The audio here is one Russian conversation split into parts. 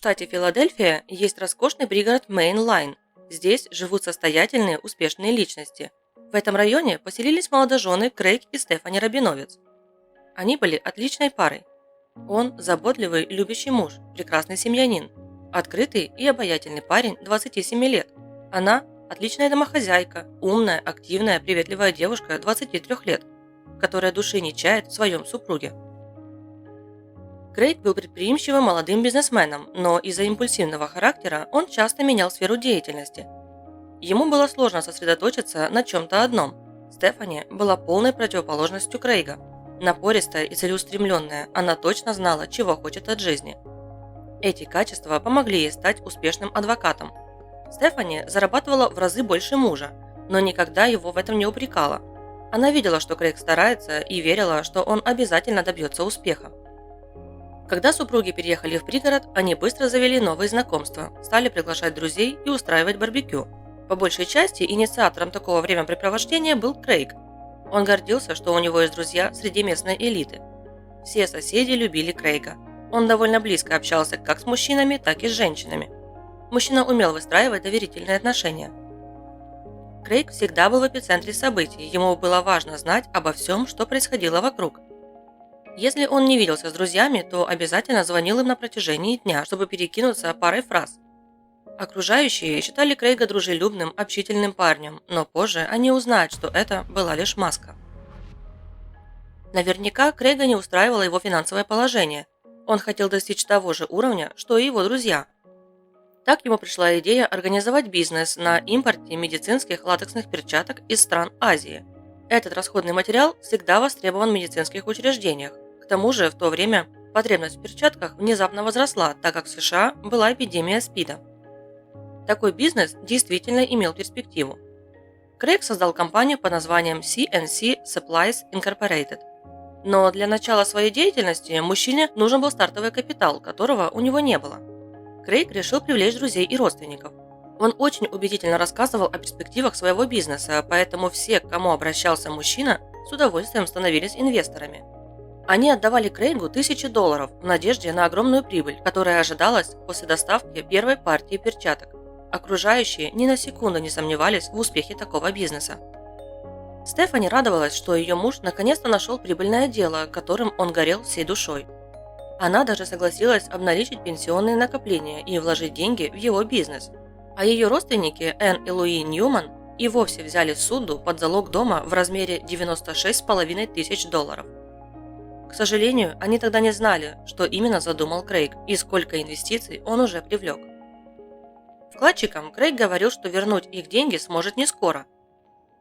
штате Филадельфия есть роскошный пригород Мейн-Лайн. Здесь живут состоятельные, успешные личности. В этом районе поселились молодожены Крейг и Стефани Рабиновец. Они были отличной парой. Он заботливый, любящий муж, прекрасный семьянин, открытый и обаятельный парень 27 лет. Она отличная домохозяйка, умная, активная, приветливая девушка 23 лет, которая души не чает в своем супруге. Крейг был предприимчивым молодым бизнесменом, но из-за импульсивного характера он часто менял сферу деятельности. Ему было сложно сосредоточиться на чем-то одном. Стефани была полной противоположностью Крейга. Напористая и целеустремленная, она точно знала, чего хочет от жизни. Эти качества помогли ей стать успешным адвокатом. Стефани зарабатывала в разы больше мужа, но никогда его в этом не упрекала. Она видела, что Крейг старается, и верила, что он обязательно добьется успеха. Когда супруги переехали в пригород, они быстро завели новые знакомства, стали приглашать друзей и устраивать барбекю. По большей части инициатором такого времяпрепровождения был Крейг. Он гордился, что у него есть друзья среди местной элиты. Все соседи любили Крейга. Он довольно близко общался как с мужчинами, так и с женщинами. Мужчина умел выстраивать доверительные отношения. Крейг всегда был в эпицентре событий, ему было важно знать обо всем, что происходило вокруг. Если он не виделся с друзьями, то обязательно звонил им на протяжении дня, чтобы перекинуться парой фраз. Окружающие считали Крейга дружелюбным, общительным парнем, но позже они узнают, что это была лишь маска. Наверняка Крейга не устраивало его финансовое положение. Он хотел достичь того же уровня, что и его друзья. Так ему пришла идея организовать бизнес на импорте медицинских латексных перчаток из стран Азии. Этот расходный материал всегда востребован в медицинских учреждениях. К тому же в то время потребность в перчатках внезапно возросла, так как в США была эпидемия СПИДа. Такой бизнес действительно имел перспективу. Крейг создал компанию под названием CNC Supplies Incorporated. Но для начала своей деятельности мужчине нужен был стартовый капитал, которого у него не было. Крейг решил привлечь друзей и родственников. Он очень убедительно рассказывал о перспективах своего бизнеса, поэтому все, к кому обращался мужчина, с удовольствием становились инвесторами. Они отдавали Крейгу $1000 в надежде на огромную прибыль, которая ожидалась после доставки первой партии перчаток. Окружающие ни на секунду не сомневались в успехе такого бизнеса. Стефани радовалась, что ее муж наконец-то нашел прибыльное дело, которым он горел всей душой. Она даже согласилась обналичить пенсионные накопления и вложить деньги в его бизнес. А ее родственники Энн и Луи Ньюман и вовсе взяли суду под залог дома в размере $96,5 тысяч. К сожалению, они тогда не знали, что именно задумал Крейг и сколько инвестиций он уже привлек. Вкладчикам Крейг говорил, что вернуть их деньги сможет не скоро.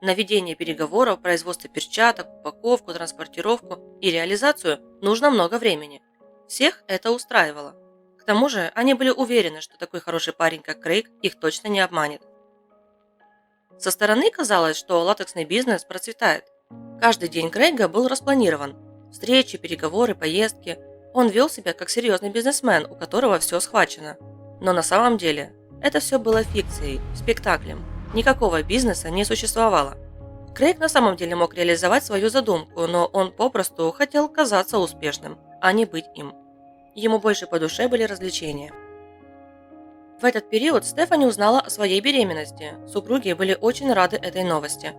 На ведение переговоров, производство перчаток, упаковку, транспортировку и реализацию нужно много времени. Всех это устраивало. К тому же они были уверены, что такой хороший парень, как Крейг, их точно не обманет. Со стороны казалось, что латексный бизнес процветает. Каждый день Крейга был распланирован. Встречи, переговоры, поездки. Он вел себя как серьезный бизнесмен, у которого все схвачено. Но на самом деле это все было фикцией, спектаклем. Никакого бизнеса не существовало. Крейг на самом деле мог реализовать свою задумку, но он попросту хотел казаться успешным, а не быть им. Ему больше по душе были развлечения. В этот период Стефани узнала о своей беременности. Супруги были очень рады этой новости.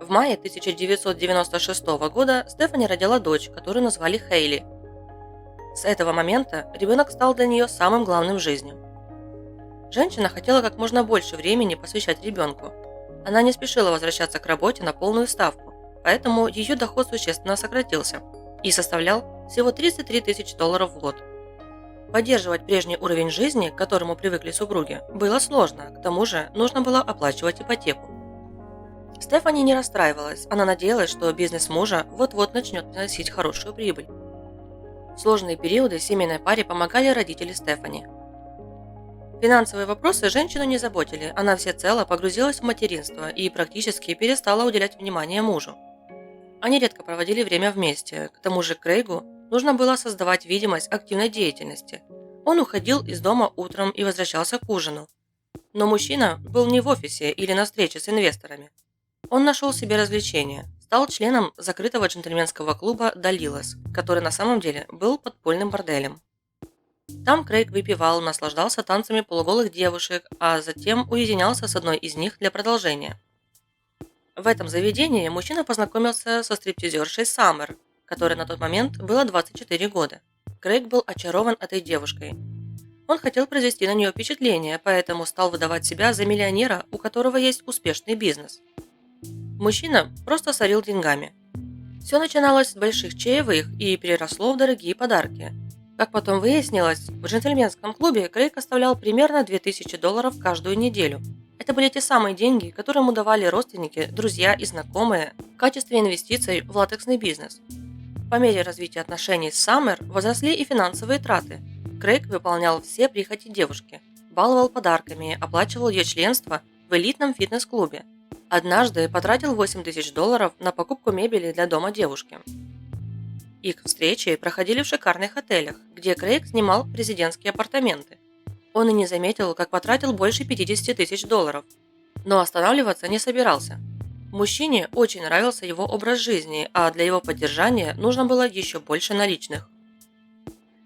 В мае 1996 года Стефани родила дочь, которую назвали Хейли. С этого момента ребенок стал для нее самым главным в жизни. Женщина хотела как можно больше времени посвящать ребенку. Она не спешила возвращаться к работе на полную ставку, поэтому ее доход существенно сократился и составлял всего $33 тысячи в год. Поддерживать прежний уровень жизни, к которому привыкли супруги, было сложно, к тому же нужно было оплачивать ипотеку. Стефани не расстраивалась, она надеялась, что бизнес мужа вот-вот начнет приносить хорошую прибыль. В сложные периоды семейной паре помогали родители Стефани. Финансовые вопросы женщину не заботили, она всецело погрузилась в материнство и практически перестала уделять внимание мужу. Они редко проводили время вместе, к тому же Крейгу нужно было создавать видимость активной деятельности. Он уходил из дома утром и возвращался к ужину. Но мужчина был не в офисе или на встрече с инвесторами. Он нашел себе развлечение, стал членом закрытого джентльменского клуба «Далилас», который на самом деле был подпольным борделем. Там Крейг выпивал, наслаждался танцами полуголых девушек, а затем уединялся с одной из них для продолжения. В этом заведении мужчина познакомился со стриптизершей Саммер, которой на тот момент было 24 года. Крейг был очарован этой девушкой. Он хотел произвести на нее впечатление, поэтому стал выдавать себя за миллионера, у которого есть успешный бизнес. Мужчина просто сорил деньгами. Все начиналось с больших чаевых и переросло в дорогие подарки. Как потом выяснилось, в джентльменском клубе Крейг оставлял примерно $2000 каждую неделю. Это были те самые деньги, которые ему давали родственники, друзья и знакомые в качестве инвестиций в латексный бизнес. По мере развития отношений с Саммер возросли и финансовые траты. Крейг выполнял все прихоти девушки, баловал подарками, оплачивал ее членство в элитном фитнес-клубе. Однажды потратил $8000 на покупку мебели для дома девушки. Их встречи проходили в шикарных отелях, где Крейг снимал президентские апартаменты. Он и не заметил, как потратил больше $50 000, но останавливаться не собирался. Мужчине очень нравился его образ жизни, а для его поддержания нужно было еще больше наличных.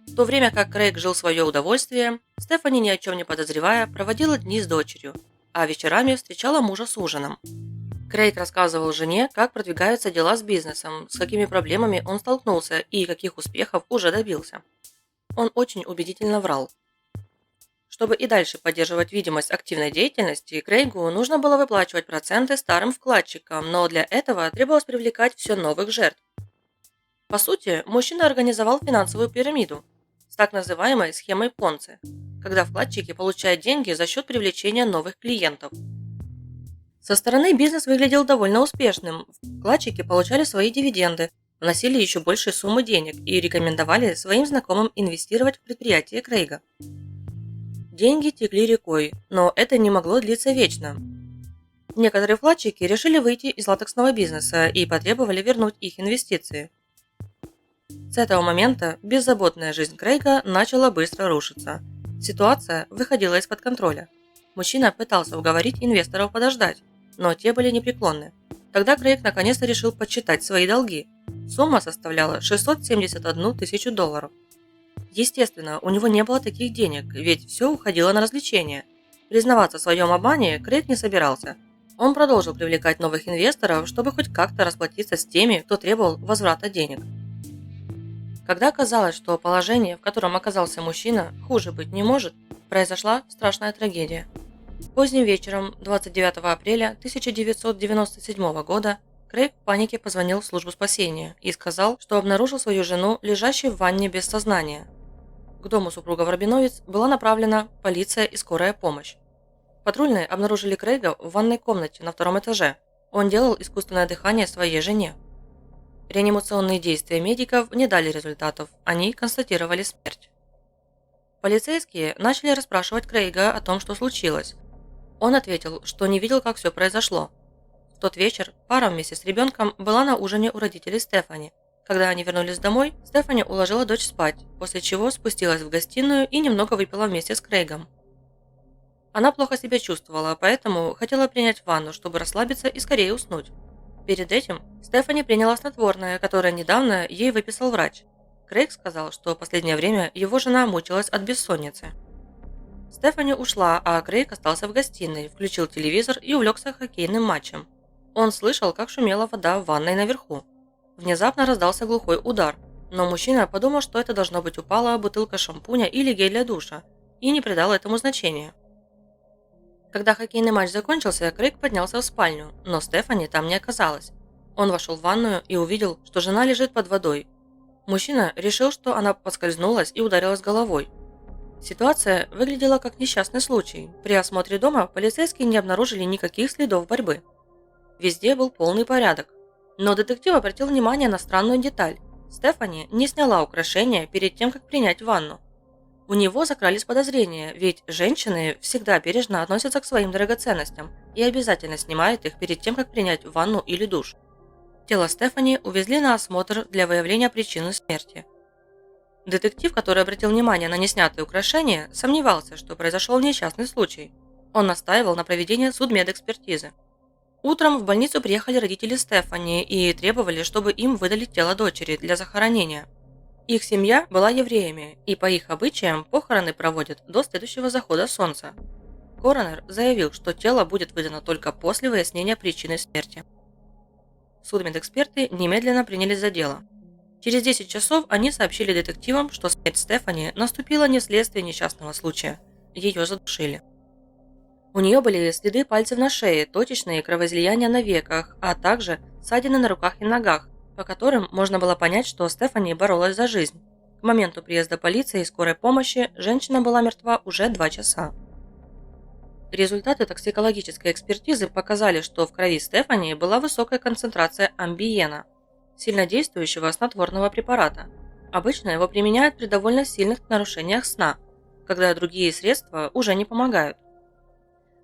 В то время как Крейг жил в свое удовольствие, Стефани, ни о чем не подозревая, проводила дни с дочерью, а вечерами встречала мужа с ужином. Крейг рассказывал жене, как продвигаются дела с бизнесом, с какими проблемами он столкнулся и каких успехов уже добился. Он очень убедительно врал. Чтобы и дальше поддерживать видимость активной деятельности, Крейгу нужно было выплачивать проценты старым вкладчикам, но для этого требовалось привлекать все новых жертв. По сути, мужчина организовал финансовую пирамиду с так называемой схемой Понци, когда вкладчики получают деньги за счет привлечения новых клиентов. Со стороны бизнес выглядел довольно успешным. Вкладчики получали свои дивиденды, вносили еще большие суммы денег и рекомендовали своим знакомым инвестировать в предприятие Крейга. Деньги текли рекой, но это не могло длиться вечно. Некоторые вкладчики решили выйти из латексного бизнеса и потребовали вернуть их инвестиции. С этого момента беззаботная жизнь Крейга начала быстро рушиться. Ситуация выходила из-под контроля. Мужчина пытался уговорить инвесторов подождать, но те были непреклонны. Тогда Крейг наконец-то решил подсчитать свои долги. Сумма составляла $671 000. Естественно, у него не было таких денег, ведь все уходило на развлечения. Признаваться в своем обмане Крейг не собирался. Он продолжил привлекать новых инвесторов, чтобы хоть как-то расплатиться с теми, кто требовал возврата денег. Когда казалось, что положение, в котором оказался мужчина, хуже быть не может, произошла страшная трагедия. Поздним вечером 29 апреля 1997 года Крейг в панике позвонил в службу спасения и сказал, что обнаружил свою жену, лежащей в ванне без сознания. К дому супругов Рабиновиц была направлена полиция и скорая помощь. Патрульные обнаружили Крейга в ванной комнате на втором этаже. Он делал искусственное дыхание своей жене. Реанимационные действия медиков не дали результатов, они констатировали смерть. Полицейские начали расспрашивать Крейга о том, что случилось. Он ответил, что не видел, как все произошло. В тот вечер пара вместе с ребенком была на ужине у родителей Стефани. Когда они вернулись домой, Стефани уложила дочь спать, после чего спустилась в гостиную и немного выпила вместе с Крейгом. Она плохо себя чувствовала, поэтому хотела принять ванну, чтобы расслабиться и скорее уснуть. Перед этим Стефани приняла снотворное, которое недавно ей выписал врач. Крейг сказал, что в последнее время его жена мучилась от бессонницы. Стефани ушла, а Крейг остался в гостиной, включил телевизор и увлекся хоккейным матчем. Он слышал, как шумела вода в ванной наверху. Внезапно раздался глухой удар, но мужчина подумал, что это должно быть упала бутылка шампуня или гель для душа, и не придал этому значения. Когда хоккейный матч закончился, Крейг поднялся в спальню, но Стефани там не оказалось. Он вошел в ванную и увидел, что жена лежит под водой. Мужчина решил, что она поскользнулась и ударилась головой. Ситуация выглядела как несчастный случай. При осмотре дома полицейские не обнаружили никаких следов борьбы. Везде был полный порядок. Но детектив обратил внимание на странную деталь. Стефани не сняла украшения перед тем, как принять ванну. У него закрались подозрения, ведь женщины всегда бережно относятся к своим драгоценностям и обязательно снимают их перед тем, как принять ванну или душ. Тело Стефани увезли на осмотр для выявления причины смерти. Детектив, который обратил внимание на неснятые украшения, сомневался, что произошел несчастный случай. Он настаивал на проведении судмедэкспертизы. Утром в больницу приехали родители Стефани и требовали, чтобы им выдали тело дочери для захоронения. Их семья была евреями, и по их обычаям похороны проводят до следующего захода солнца. Коронер заявил, что тело будет выдано только после выяснения причины смерти. Судмедэксперты немедленно принялись за дело. Через 10 часов они сообщили детективам, что смерть Стефани наступила не вследствие несчастного случая. Ее задушили. У нее были следы пальцев на шее, точечные кровоизлияния на веках, а также ссадины на руках и ногах, по которым можно было понять, что Стефани боролась за жизнь. К моменту приезда полиции и скорой помощи женщина была мертва уже 2 часа. Результаты токсикологической экспертизы показали, что в крови Стефани была высокая концентрация амбиена, сильнодействующего снотворного препарата. Обычно его применяют при довольно сильных нарушениях сна, когда другие средства уже не помогают.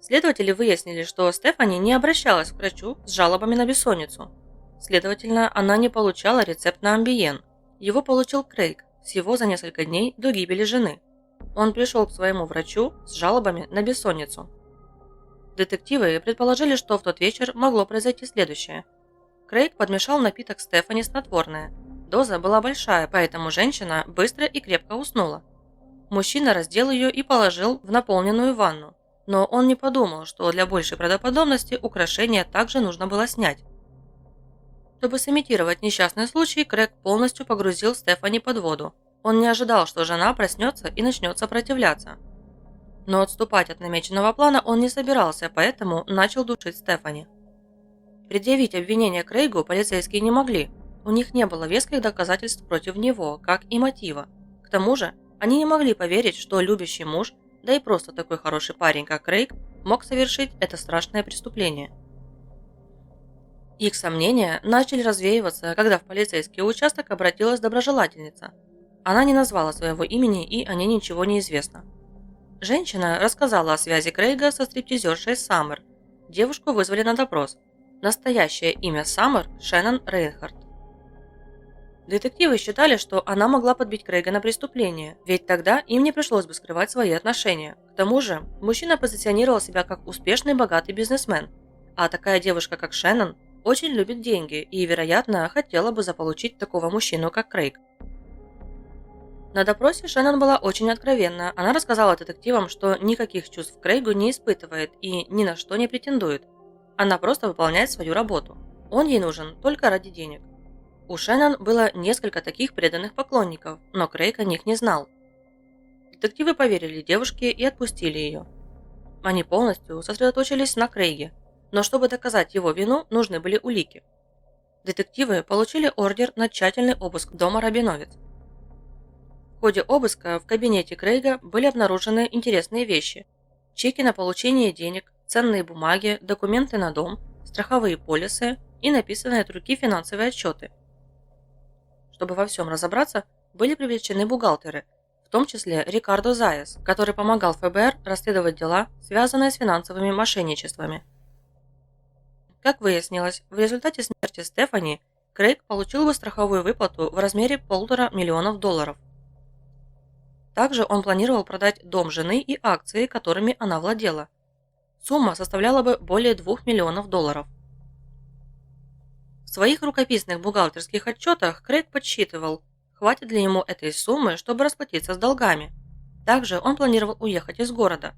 Следователи выяснили, что Стефани не обращалась к врачу с жалобами на бессонницу. Следовательно, она не получала рецепт на амбиен. Его получил Крейг всего за несколько дней до гибели жены. Он пришел к своему врачу с жалобами на бессонницу. Детективы предположили, что в тот вечер могло произойти следующее. Крейг подмешал в напиток Стефани снотворное. Доза была большая, поэтому женщина быстро и крепко уснула. Мужчина раздел ее и положил в наполненную ванну. Но он не подумал, что для большей правдоподобности украшение также нужно было снять. Чтобы сымитировать несчастный случай, Крейг полностью погрузил Стефани под воду. Он не ожидал, что жена проснется и начнет сопротивляться. Но отступать от намеченного плана он не собирался, поэтому начал душить Стефани. Предъявить обвинение Крейгу полицейские не могли. У них не было веских доказательств против него, как и мотива. К тому же, они не могли поверить, что любящий муж, да и просто такой хороший парень, как Крейг, мог совершить это страшное преступление. Их сомнения начали развеиваться, когда в полицейский участок обратилась доброжелательница. Она не назвала своего имени, и о ней ничего не известно. Женщина рассказала о связи Крейга со стриптизершей Саммер. Девушку вызвали на допрос. Настоящее имя Саммер – Шеннон Рейнхард. Детективы считали, что она могла подбить Крейга на преступление, ведь тогда им не пришлось бы скрывать свои отношения. К тому же, мужчина позиционировал себя как успешный богатый бизнесмен, а такая девушка, как Шеннон, очень любит деньги и, вероятно, хотела бы заполучить такого мужчину, как Крейг. На допросе Шеннон была очень откровенна. Она рассказала детективам, что никаких чувств к Крейгу не испытывает и ни на что не претендует. Она просто выполняет свою работу. Он ей нужен только ради денег. У Шеннон было несколько таких преданных поклонников, но Крейг о них не знал. Детективы поверили девушке и отпустили ее. Они полностью сосредоточились на Крейге, но чтобы доказать его вину, нужны были улики. Детективы получили ордер на тщательный обыск дома Рабиновец. В ходе обыска в кабинете Крейга были обнаружены интересные вещи: чеки на получение денег, ценные бумаги, документы на дом, страховые полисы и написанные от руки финансовые отчеты. Чтобы во всем разобраться, были привлечены бухгалтеры, в том числе Рикардо Заяс, который помогал ФБР расследовать дела, связанные с финансовыми мошенничествами. Как выяснилось, в результате смерти Стефани Крейг получил бы страховую выплату в размере $1,5 миллиона. Также он планировал продать дом жены и акции, которыми она владела. Сумма составляла бы более $2 миллионов. В своих рукописных бухгалтерских отчетах Крейг подсчитывал, хватит ли ему этой суммы, чтобы расплатиться с долгами. Также он планировал уехать из города.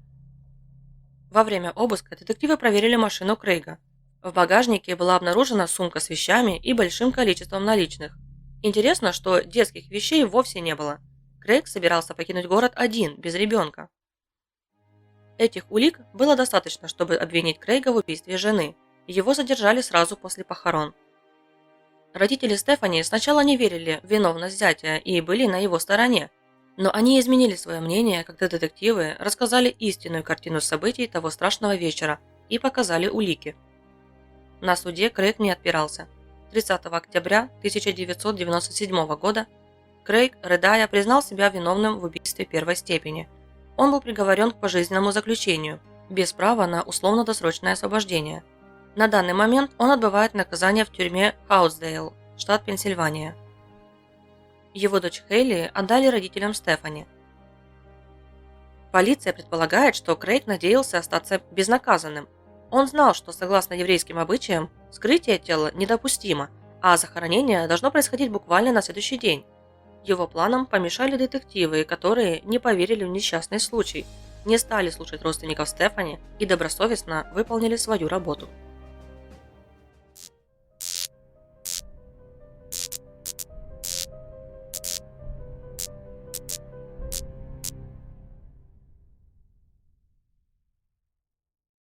Во время обыска детективы проверили машину Крейга. В багажнике была обнаружена сумка с вещами и большим количеством наличных. Интересно, что детских вещей вовсе не было. Крейг собирался покинуть город один, без ребенка. Этих улик было достаточно, чтобы обвинить Крейга в убийстве жены. Его задержали сразу после похорон. Родители Стефани сначала не верили в виновность зятя и были на его стороне, но они изменили свое мнение, когда детективы рассказали истинную картину событий того страшного вечера и показали улики. На суде Крейг не отпирался. 30 октября 1997 года Крейг, рыдая, признал себя виновным в убийстве первой степени. Он был приговорен к пожизненному заключению, без права на условно-досрочное освобождение. На данный момент он отбывает наказание в тюрьме Хаутсдейл, штат Пенсильвания. Его дочь Хейли отдали родителям Стефани. Полиция предполагает, что Крейг надеялся остаться безнаказанным. Он знал, что согласно еврейским обычаям вскрытие тела недопустимо, а захоронение должно происходить буквально на следующий день. Его планам помешали детективы, которые не поверили в несчастный случай, не стали слушать родственников Стефани и добросовестно выполнили свою работу.